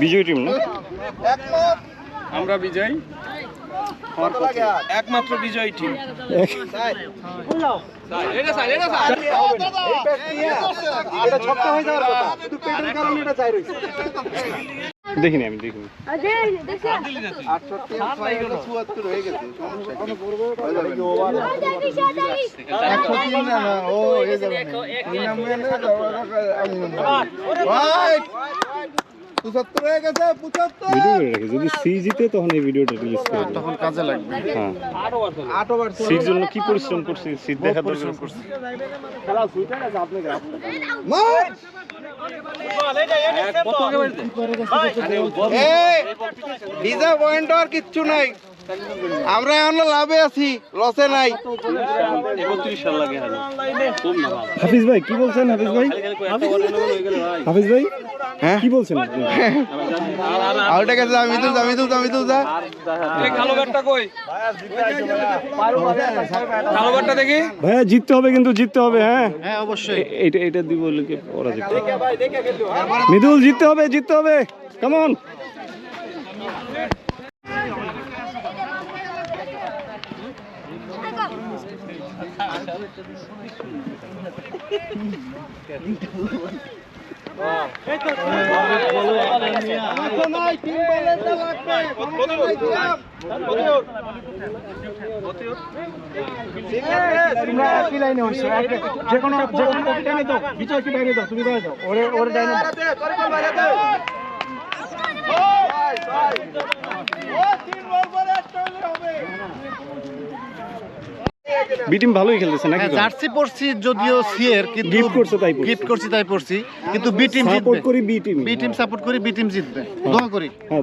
বিজয় team না? আমরা বিজয়, একমাত্র বিজয়ী টিম। দেখিনি আমি দেখিনি। যদি সি জিতে তখন এই ভিডিওটা রিলিজ করে তখন কাজে লাগবে। হ্যাঁ, সির জন্য কি পরিশ্রম করছে, সিট দেখা পরিশ্রম করছে। ভিজা পয়েন্ট আর কিচ্ছু নাই, আমরা এখন লাভে আছি, লসে নাই। হাফিজ ভাই কি বলছেন? হাফিজ ভাই, হাফিজ ভাই হ্যাঁ কি বলছেন? আউটে গেছে, আমি তো যা কালো ব্যাটটা কই? কালো ব্যাটটা দেখি। ভাইয়া জিততে হবে, কিন্তু জিততে হবে। হ্যাঁ হ্যাঁ অবশ্যই। এটা দিব লোকে ওরা জিততে হবে। মৃদুল জিততে হবে, জিততে হবে, কেমন? বি টিম ভালোই খেলতেছে নাকি? জার্সি পরছি যদিও সিএর, কিন্তু গিফট করছে তাই পড়ছি। গিফট করছি তাই পরছি, কিন্তু বি টিম সাপোর্ট জিতবে। করি B team. B team support করি, বি টিম জিতবে, দোয়া করি। হ্যাঁ,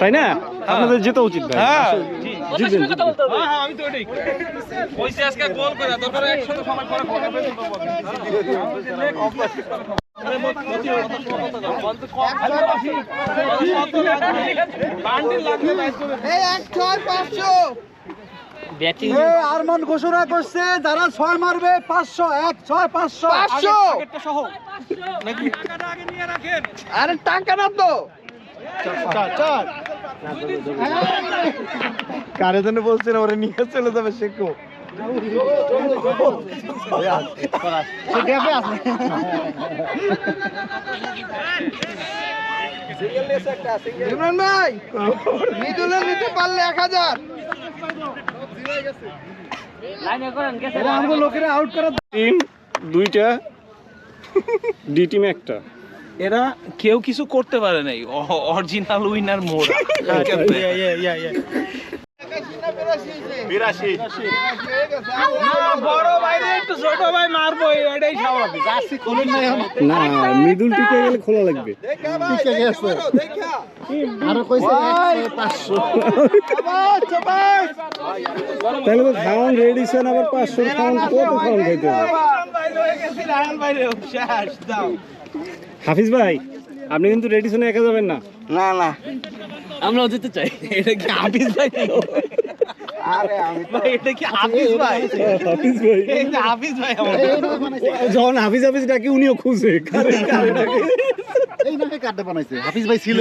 তাই না? আপনাদের জেতা উচিত ভাই। জিতবেন, জিতবেন। আমি তো এটাই কইছি, আজকে গোল করে দরকার একসাথে সময় পরে আরমান ঘোষণা করছে যারা 6 মারবে 500, 500 আরে টাকা না তো, কারে জন্য বলছেন ওরে নিয়ে চলে যাবে শেখো। ইমরান ভাই মিডলে নিতে পারলে 1000। লোকেরা আউট করা টিম 2টা, ডি টিম 1টা। এরা কেউ কিছু করতে পারে নাই, অরিজিনাল উইনার মোর। বড় ভাই একটু ছোট ভাই মারবো, এটাই স্বাভাবিক। না, মৃদুল টিকে গেলে খোলা লাগবে। আরো কইছে 500। তাহলে তো খাওয়ান রেডিশন, আবার 500 খাওয়ান, কত খাওয়ান খাইতে হবে? হাফিজ ভাই আপনি কিন্তু রেডিশনে একা যাবেন না। না না, আমরাও যেতে চাই। এটা কি হাফিজ ভাই? আরে আমি ভাই এটা কি হাফিজ ভাই? হাফিজ ভাই, এই যে হাফিজ ভাই আমার। যখন হাফিজ হাফিজ ডাকি উনিও খুঁজে এই নাকি কার্ডটা বানাইছে হাফিজ ভাই ছিল।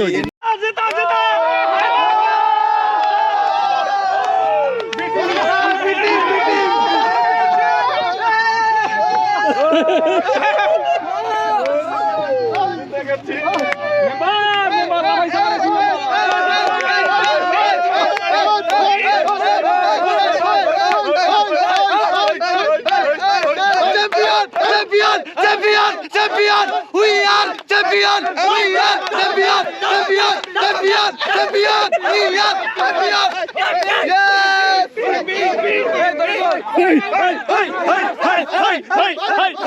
Champion! We are champion! We are champion! Champion! Champion! Champion! We are champion! Yes!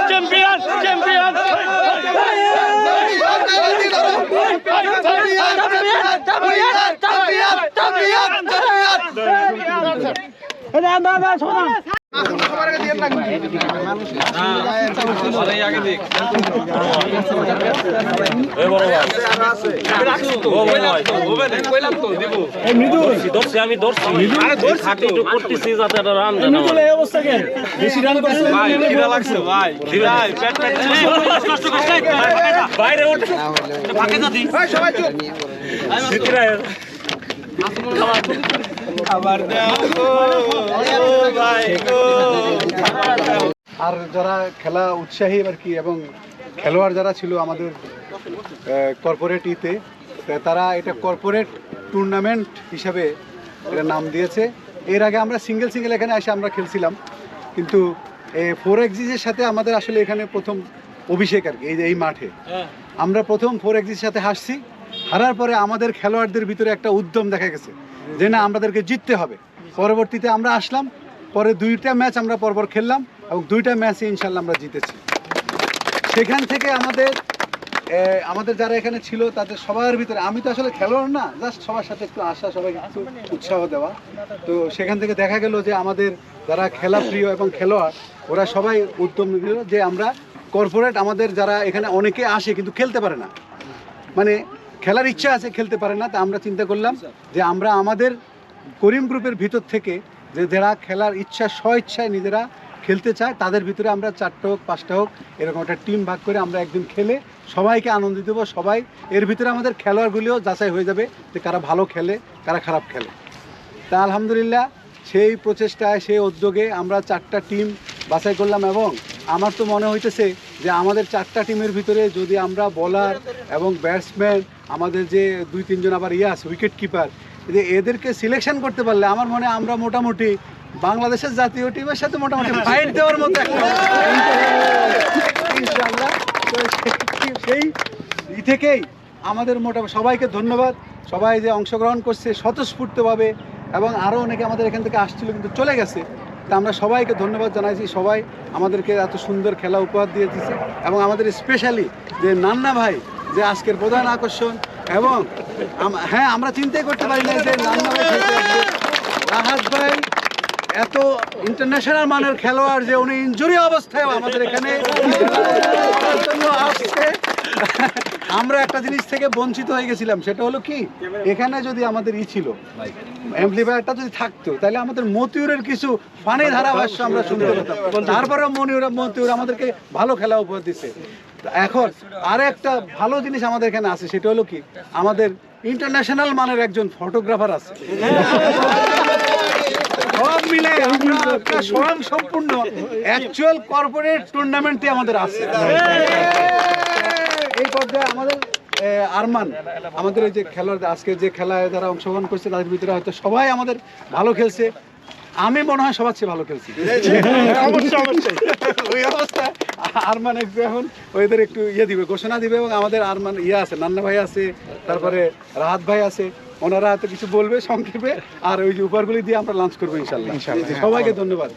Champion, champion! Champion! আর যারা খেলা উৎসাহী আর কি এবং খেলোয়াড় যারা ছিল আমাদের কর্পোরেট ইতে তারা এটা কর্পোরেট টুর্নামেন্ট হিসাবে এটা নাম দিয়েছে। এর আগে আমরা সিঙ্গেল এখানে এসে আমরা খেলছিলাম, কিন্তু 4x's সাথে আমাদের আসলে এখানে প্রথম অভিষেক আর কি এই মাঠে। আমরা প্রথম 4x's সাথে হাসছি, হারার পরে আমাদের খেলোয়াড়দের ভিতরে একটা উদ্যম দেখা গেছে যে না আমাদেরকে জিততে হবে। পরবর্তীতে আমরা আসলাম, পরে 2টা ম্যাচ আমরা পরপর খেললাম এবং 2টা ম্যাচে ইনশাল্লাহ আমরা জিতেছি। সেখান থেকে আমাদের যারা এখানে ছিল তাদের সবার ভিতরে, আমি তো আসলে খেলোয়াড় না, জাস্ট সবার সাথে একটু আসা, সবাইকে একটু উৎসাহ দেওয়া। তো সেখান থেকে দেখা গেল যে আমাদের যারা খেলা প্রিয় এবং খেলোয়াড় ওরা সবাই উদ্যম দিল যে আমরা কর্পোরেট, আমাদের যারা এখানে অনেকে আসে কিন্তু খেলতে পারে না, মানে খেলার ইচ্ছা আছে খেলতে পারে না, তা আমরা চিন্তা করলাম যে আমরা আমাদের করিম গ্রুপের ভিতর থেকে যে যারা খেলার ইচ্ছা স্বইচ্ছায় নিজেরা খেলতে চায় তাদের ভিতরে আমরা 4টা হোক 5টা হোক এরকম একটা টিম ভাগ করে আমরা একদিন খেলে সবাইকে আনন্দ দেবো। সবাই এর ভিতরে আমাদের খেলোয়াড়গুলিও যাচাই হয়ে যাবে যে কারা ভালো খেলে কারা খারাপ খেলে। তা আলহামদুলিল্লাহ সেই প্রচেষ্টায় সেই উদ্যোগে আমরা 4টা টিম বাছাই করলাম এবং আমার তো মনে হইতেছে যে আমাদের 4টা টিমের ভিতরে যদি আমরা বোলার এবং ব্যাটসম্যান, আমাদের যে 2-3 জন আবার আছে উইকেট কিপার, যে এদেরকে সিলেকশন করতে পারলে আমার মনে আমরা মোটামুটি বাংলাদেশের জাতীয় টিমের সাথে মোটামুটি ফাইট দেওয়ার মতো একটা ইনশাআল্লাহ। তো সেই থেকেই আমাদের মোটামুটি সবাইকে ধন্যবাদ, সবাই যে অংশগ্রহণ করছে স্বতঃস্ফূর্তভাবে, এবং আরও অনেকে আমাদের এখান থেকে আসছিল কিন্তু চলে গেছে। তা আমরা সবাইকে ধন্যবাদ জানাইছি, সবাই আমাদেরকে এত সুন্দর খেলা উপহার দিয়ে দিচ্ছে এবং আমাদের স্পেশালি যে নান্না ভাই যে আজকের প্রধান আকর্ষণ। এবং হ্যাঁ, আমরা চিন্তাই করতে পারি না যে নান্না ভাই খেলতে আসবে। রাহাত ভাই এত ইন্টারন্যাশনাল মানের খেলোয়াড় যে উনি ইনজুরি অবস্থায় আমাদের এখানে আসছে। আমরা একটা জিনিস থেকে বঞ্চিত হয়ে গেছিলাম, সেটা হলো কি, এখানে যদি আমাদের ছিল অ্যাম্পলিফায়ারটা যদি থাকতো তাহলে আমাদের মতিউরের কিছু ফানি ধারাভাষ্য আমরা শুনতে পেতাম। তারপরে মতিউর আমাদেরকে ভালো খেলা উপহার দিচ্ছে। এখন আর একটা ভালো জিনিস আমাদের এখানে আছে, সেটা হলো কি, আমাদের ইন্টারন্যাশনাল মানের একজন ফটোগ্রাফার আছে। সব মিলে আমরা একটা স্বয়ং সম্পূর্ণ অ্যাকচুয়াল কর্পোরেট টুর্নামেন্টই আমাদের আছে। এই পর্যায়ে আমাদের আরমান, আমাদের এই যে খেলোয়াড় আজকে যে খেলায় যারা অংশগ্রহণ করছে তাদের ভিতরে হয়তো সবাই আমাদের ভালো খেলছে, আমি মনে হয় সবার চেয়ে ভালো খেলছি ওই অবস্থায়। আরমান এখন ওদের একটু দিবে, ঘোষণা দিবে, এবং আমাদের আরমান আছে, নান্না ভাই আছে, তারপরে রাহাত ভাই আছে, ওনারা হয়তো কিছু বলবে সংক্ষেপে, আর ওই যে উপহারগুলি দিয়ে আমরা লাঞ্চ করবো ইনশাল্লাহ। সবাইকে ধন্যবাদ।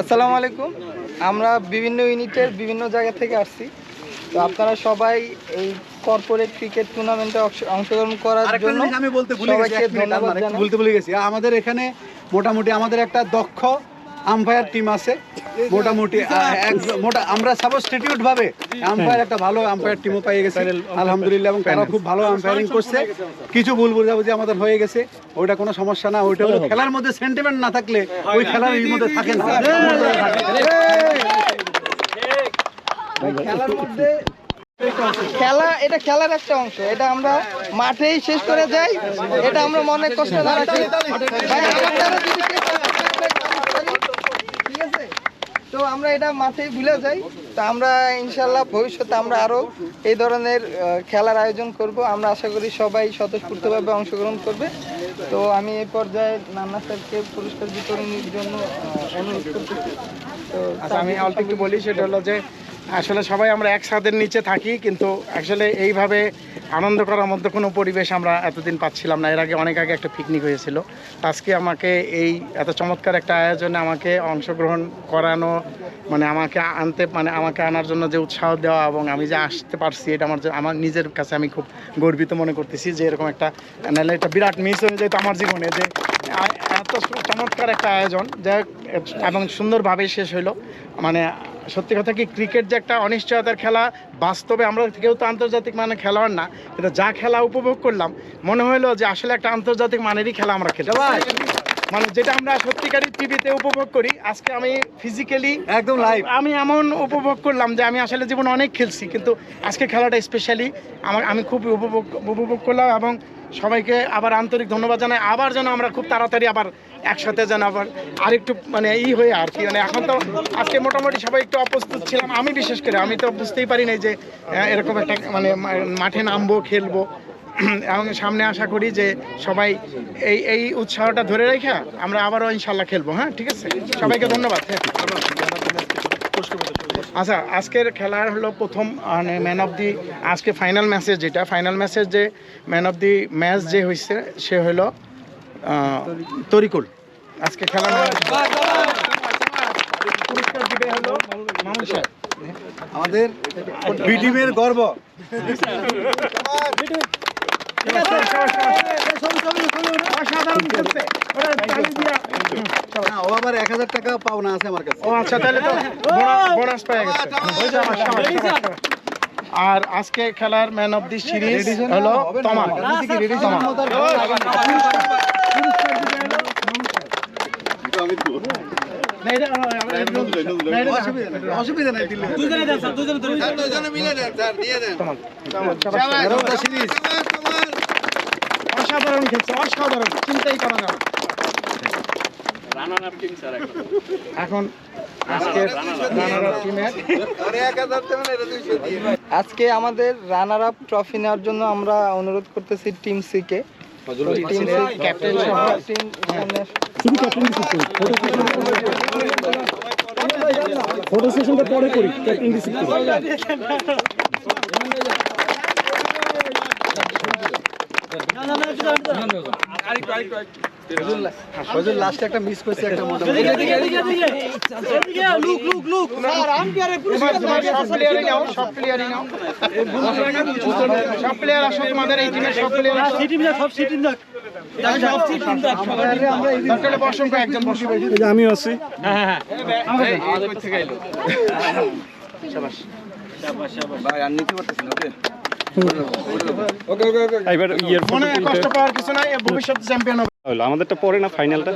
আসসালামু আলাইকুম। আমরা বিভিন্ন ইউনিটের বিভিন্ন জায়গা থেকে আসছি, তো আপনারা সবাই এই কর্পোরেট ক্রিকেট টুর্নামেন্টে অংশগ্রহণ করার জন্য আমি বলতে ভুলে গেছি, আমাদের এখানে মোটামুটি আমাদের একটা দক্ষ আম্পায়ার টিম আছে মোটামুটি। আমরা সাবস্টিটিউট ভাবে আম্পায়ার একটা ভালো আম্পায়ার টিমও পেয়ে গেছে আলহামদুলিল্লাহ, এবং তারা খুব ভালো আম্পায়ারিং করছে। কিছু ভুল বোঝাবুঝি আমাদের হয়ে গেছে, ওইটা কোনো সমস্যা না। ওইটা হলো খেলার মধ্যে সেন্টিমেন্ট না থাকলে ওই খেলার মধ্যে থাকে না। খেলার মধ্যে এটা খেলার একটা অংশ, এটা আমরা মাঠেই শেষ করে যাই, এটা আমরা মনে কষ্ট না রাখি। তো আমরা এটা মাঠেই ভুলে যাই। তো আমরা ইনশাল্লাহ ভবিষ্যতে আমরা আরো এই ধরনের খেলার আয়োজন করব। আমরা আশা করি সবাই স্বতঃস্ফূর্তভাবে অংশগ্রহণ করবে। তো আমি এই পর্যায়ে নান্না স্যারকে পুরস্কার বিতরণের জন্য অনুরোধ করতেছি। তো আমি অল্প একটু বলি, সেটা হলো যে আসলে সবাই আমরা এক ছাদের নিচে থাকি, কিন্তু আসলে এইভাবে আনন্দ করার মধ্যে কোনো পরিবেশ আমরা এতদিন পাচ্ছিলাম না। এর আগে অনেক আগে একটা পিকনিক হয়েছিল। আজকে আমাকে এই এত চমৎকার একটা আয়োজনে আমাকে অংশগ্রহণ করানো, মানে আমাকে আনার জন্য যে উৎসাহ দেওয়া এবং আমি যে আসতে পারছি, এটা আমার নিজের কাছে আমি খুব গর্বিত মনে করতেছি যে এরকম একটা, নাহলে একটা বিরাট মিস হয়ে যেত আমার জীবনে, যে এত চমৎকার একটা আয়োজন যাই হোক, এবং সুন্দরভাবে শেষ হইলো। মানে সত্যি কথা কি, ক্রিকেট যে একটা অনিশ্চয়তার খেলা, বাস্তবে আমরা কেউ তো আন্তর্জাতিক মানের খেলোয়াড় না, কিন্তু যা খেলা উপভোগ করলাম মনে হলো যে আসলে একটা আন্তর্জাতিক মানেরই খেলা আমরা খেলি। মানে যেটা আমরা সত্যিকারই টিভিতে উপভোগ করি, আজকে আমি ফিজিক্যালি একদম লাইভ আমি এমন উপভোগ করলাম যে আমি আসলে জীবনে অনেক খেলছি, কিন্তু আজকে খেলাটা স্পেশালি আমি খুব উপভোগ করলাম। এবং সবাইকে আবার আন্তরিক ধন্যবাদ জানাই। আবার যেন আমরা খুব তাড়াতাড়ি আবার একসাথে যেন আবার আরেকটু মানে হয়ে আর কি, মানে এখন তো আজকে মোটামুটি সবাই একটু অপ্রস্তুত ছিলাম, আমি বিশেষ করে। আমি তো বুঝতেই পারি নাই যে এরকম একটা মানে মাঠে নামবো, খেলবো। এবং সামনে আশা করি যে সবাই এই উৎসাহটা ধরে রেখে আমরা আবারও ইনশাল্লাহ খেলবো। হ্যাঁ, ঠিক আছে, সবাইকে ধন্যবাদ। আচ্ছা, আজকের খেলার হলো প্রথম মানে ম্যান অফ দি, আজকে ফাইনাল ম্যাচের যে ম্যান অফ দি ম্যাচ যে হয়েছে সে হলো তরিকুল। আজকে খেলার পুরস্কার দিবে হলো মামুন সাহেব, আমাদের বি টিমের গর্ব। অসাধারণ খেলছে। ও আবার 1000 টাকা পাওনা আছে আমার কাছে। ও আচ্ছা, তাহলে তো বোনাস পেয়ে গেছে। আর আজকে খেলার ম্যান অফ দি সিরিজ হলো তমাল। অসুবিধা নাই, দিলে অসাধারণ খেলছে, অসাধারণ, চিন্তাই করা যাবে। এখন আজকের রানার আপ টিমের আজকে আমাদের রানার আপ ট্রফি নেওয়ার জন্য আমরা অনুরোধ করতেছি team C K. Team C captain সহ টিম ফটো সেশনটা পরে করি, ক্যাপ্টেন ডিসিপ্লিন। ফজল লাস্টে একটা মিস করছে, একটা মোটামুটি সব প্লেয়ার আসো, তোমাদের এই টিমের সব প্লেয়ার আসো। অসংখ্য একজন বসে এই যে আমিও আছি। এবার ইয়ের মনে কষ্ট পাওয়ার কিছু নাই, ভবিষ্যৎ চ্যাম্পিয়ন হবে। হলো আমাদেরটা পরে না, ফাইনালটা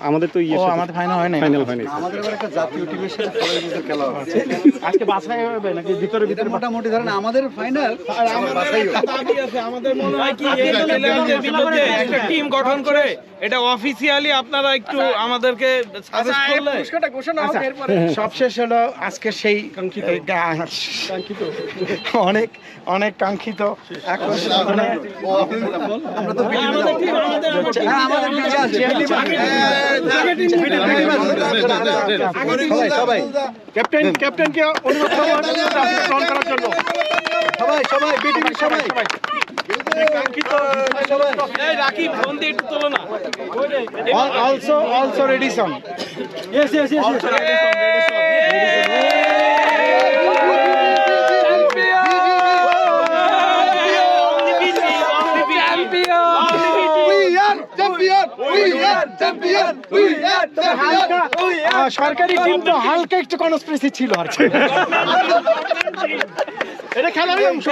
আমাদের তো ইয়ে, আমাদের ফাইনাল হয় না, ফাইনাল হয়নি। আমাদের এবার একটা জাতীয় টিমের সাথে ফরের মধ্যে খেলা হচ্ছে। আজকে বাছাই হবে নাকি ভিতরে এটা মোটামুটি ধরেন আমাদের ফাইনাল, বাছাই হবে। আমাদের মনে হয় কি একটা টিম গঠন করে এটা অফিসিয়ালি আপনারা একটু আমাদেরকে সাজেস্ট করলে সবশেষ হলো আজকে সেই কাঙ্ক্ষিত অনেক কাঙ্ক্ষিত আমরা তো সবাই ক্যাপ্টেনকে অনুরোধ করবো গ্রহণ করার জন্য। সবাই বিটিভি সবাই রাখি ফোন দিয়ে একটু তোলো না। also Redison. Yes. সরকারি টিম তো হালকা একটু কনস্পিরেসি ছিল আর কি। এটা খেলারই অংশ।